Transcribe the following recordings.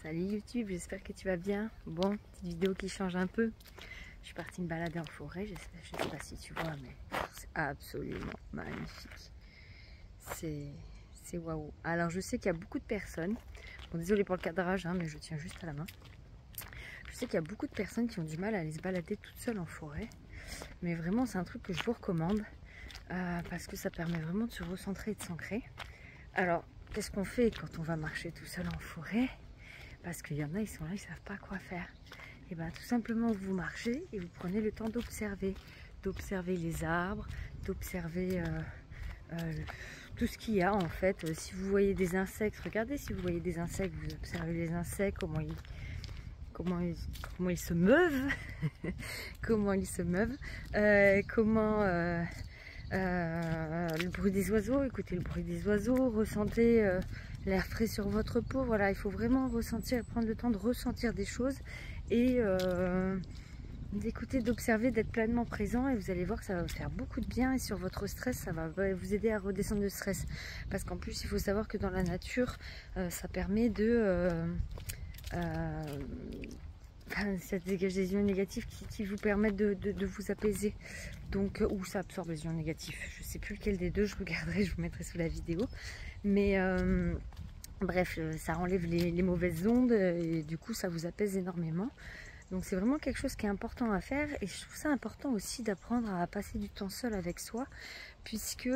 Salut YouTube, j'espère que tu vas bien. Bon, petite vidéo qui change un peu. Je suis partie me balader en forêt, je sais pas si tu vois, mais c'est absolument magnifique. C'est waouh. Alors je sais qu'il y a beaucoup de personnes, bon désolé pour le cadrage, hein, mais je tiens juste à la main. Je sais qu'il y a beaucoup de personnes qui ont du mal à aller se balader toutes seules en forêt. Mais vraiment c'est un truc que je vous recommande, parce que ça permet vraiment de se recentrer et de s'ancrer. Alors, qu'est-ce qu'on fait quand on va marcher tout seul en forêt? Parce qu'il y en a, ils sont là, ils savent pas quoi faire. Et bien tout simplement vous marchez et vous prenez le temps d'observer les arbres, d'observer tout ce qu'il y a en fait. Si vous voyez des insectes, regardez, si vous voyez des insectes, vous observez les insectes, comment ils se meuvent, comment ils se meuvent, le bruit des oiseaux, écoutez le bruit des oiseaux, ressentez l'air frais sur votre peau. Voilà, il faut vraiment ressentir, prendre le temps de ressentir des choses et d'écouter, d'observer, d'être pleinement présent, et vous allez voir que ça va vous faire beaucoup de bien, et sur votre stress, ça va vous aider à redescendre le stress. Parce qu'en plus, il faut savoir que dans la nature, ça permet de... ça dégage des ions négatifs qui vous permettent de vous apaiser. Donc, ou ça absorbe les ions négatifs. Je sais plus lequel des deux, je regarderai, je vous mettrai sous la vidéo. Mais bref, ça enlève les mauvaises ondes et du coup ça vous apaise énormément. Donc c'est vraiment quelque chose qui est important à faire, et je trouve ça important aussi d'apprendre à passer du temps seul avec soi, puisque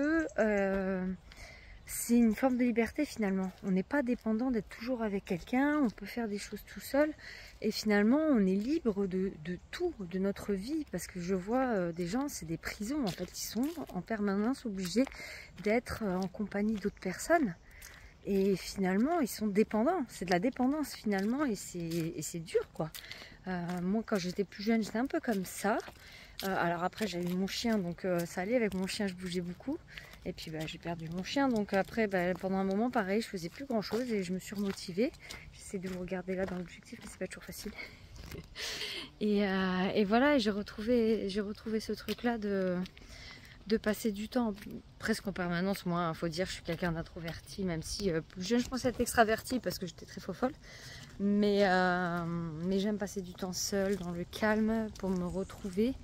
c'est une forme de liberté finalement. On n'est pas dépendant d'être toujours avec quelqu'un, on peut faire des choses tout seul et finalement on est libre de tout, de notre vie, parce que je vois des gens, c'est des prisons en fait, ils sont en permanence obligés d'être en compagnie d'autres personnes. Et finalement, ils sont dépendants. C'est de la dépendance finalement, et c'est dur quoi. Moi, quand j'étais plus jeune, j'étais un peu comme ça. Alors après, j'ai eu mon chien, donc ça allait. Avec mon chien, je bougeais beaucoup. Et puis j'ai perdu mon chien, donc après, pendant un moment, pareil, je faisais plus grand chose et je me suis remotivée. J'essaie de vous regarder là dans l'objectif, mais c'est pas toujours facile. Et voilà, j'ai retrouvé ce truc-là de passer du temps presque en permanence. Moi, il faut dire, je suis quelqu'un d'introverti, même si plus jeune je pensais être extraverti parce que j'étais très folle, mais j'aime passer du temps seule dans le calme pour me retrouver,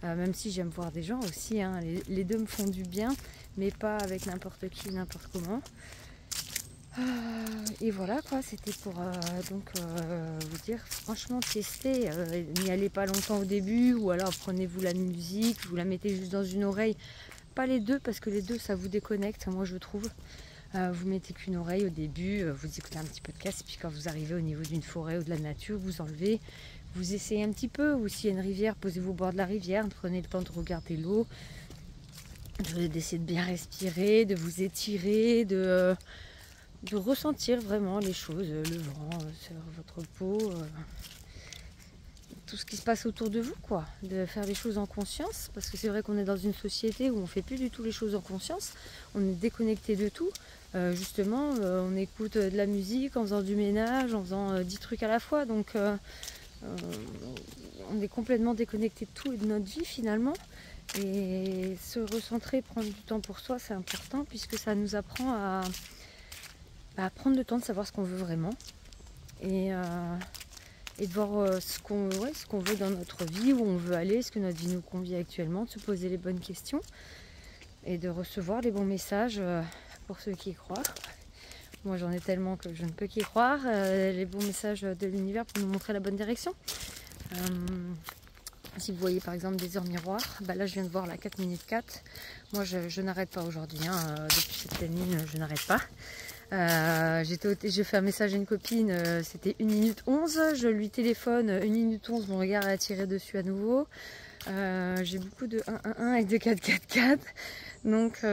même si j'aime voir des gens aussi, hein. Les deux me font du bien, mais pas avec n'importe qui, n'importe comment. Et voilà quoi, c'était pour vous dire, franchement, testez, n'y allez pas longtemps au début, ou alors prenez-vous la musique, vous la mettez juste dans une oreille, pas les deux, parce que les deux ça vous déconnecte, moi je trouve. Vous mettez qu'une oreille au début, vous écoutez un petit podcast, et puis quand vous arrivez au niveau d'une forêt ou de la nature, vous enlevez, vous essayez un petit peu, ou s'il y a une rivière, posez-vous au bord de la rivière, prenez le temps de regarder l'eau, d'essayer de bien respirer, de vous étirer, de ressentir vraiment les choses, le vent sur votre peau, tout ce qui se passe autour de vous, quoi. De faire les choses en conscience, parce que c'est vrai qu'on est dans une société où on fait plus du tout les choses en conscience, on est déconnecté de tout. Justement, on écoute de la musique en faisant du ménage, en faisant 10 trucs à la fois, donc on est complètement déconnecté de tout et de notre vie finalement. Et se recentrer, prendre du temps pour soi, c'est important, puisque ça nous apprend à prendre le temps de savoir ce qu'on veut vraiment, et de voir ce qu'on veut dans notre vie, où on veut aller, ce que notre vie nous convient actuellement, de se poser les bonnes questions et de recevoir les bons messages pour ceux qui y croient. Moi j'en ai tellement que je ne peux qu'y croire, les bons messages de l'univers pour nous montrer la bonne direction. Si vous voyez par exemple des heures miroirs, là je viens de voir la 4 minutes 4. Moi je n'arrête pas aujourd'hui, hein. Depuis cette pleine lune je n'arrête pas. J'ai fait un message à une copine, c'était 1 minute 11, je lui téléphone 1 minute 11, mon regard est attiré dessus à nouveau. J'ai beaucoup de 1-1-1 et de 4-4-4, donc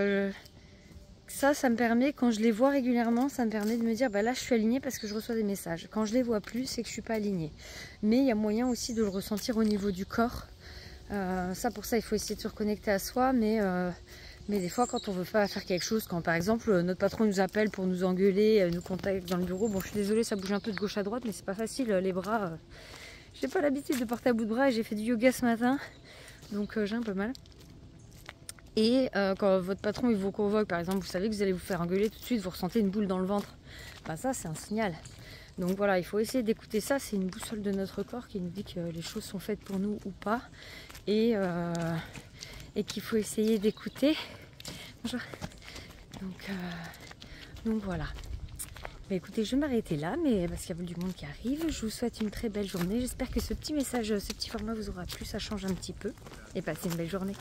ça me permet, quand je les vois régulièrement, ça me permet de me dire là je suis alignée parce que je reçois des messages. Quand je les vois plus, c'est que je suis pas alignée. Mais il y a moyen aussi de le ressentir au niveau du corps. Pour ça il faut essayer de se reconnecter à soi, mais des fois quand on veut pas faire quelque chose, quand par exemple notre patron nous appelle pour nous engueuler, nous contacte dans le bureau, bon je suis désolée, ça bouge un peu de gauche à droite, mais c'est pas facile, les bras, j'ai pas l'habitude de porter à bout de bras, et j'ai fait du yoga ce matin, donc j'ai un peu mal. Et quand votre patron il vous convoque, par exemple, vous savez que vous allez vous faire engueuler, tout de suite vous ressentez une boule dans le ventre, ça c'est un signal. Donc voilà, il faut essayer d'écouter ça. C'est une boussole de notre corps qui nous dit que les choses sont faites pour nous ou pas. Et qu'il faut essayer d'écouter. Bonjour. Donc voilà. Mais écoutez, je vais m'arrêter là, mais parce qu'il y a du monde qui arrive. Je vous souhaite une très belle journée. J'espère que ce petit message, ce petit format vous aura plu. Ça change un petit peu. Et passez une belle journée.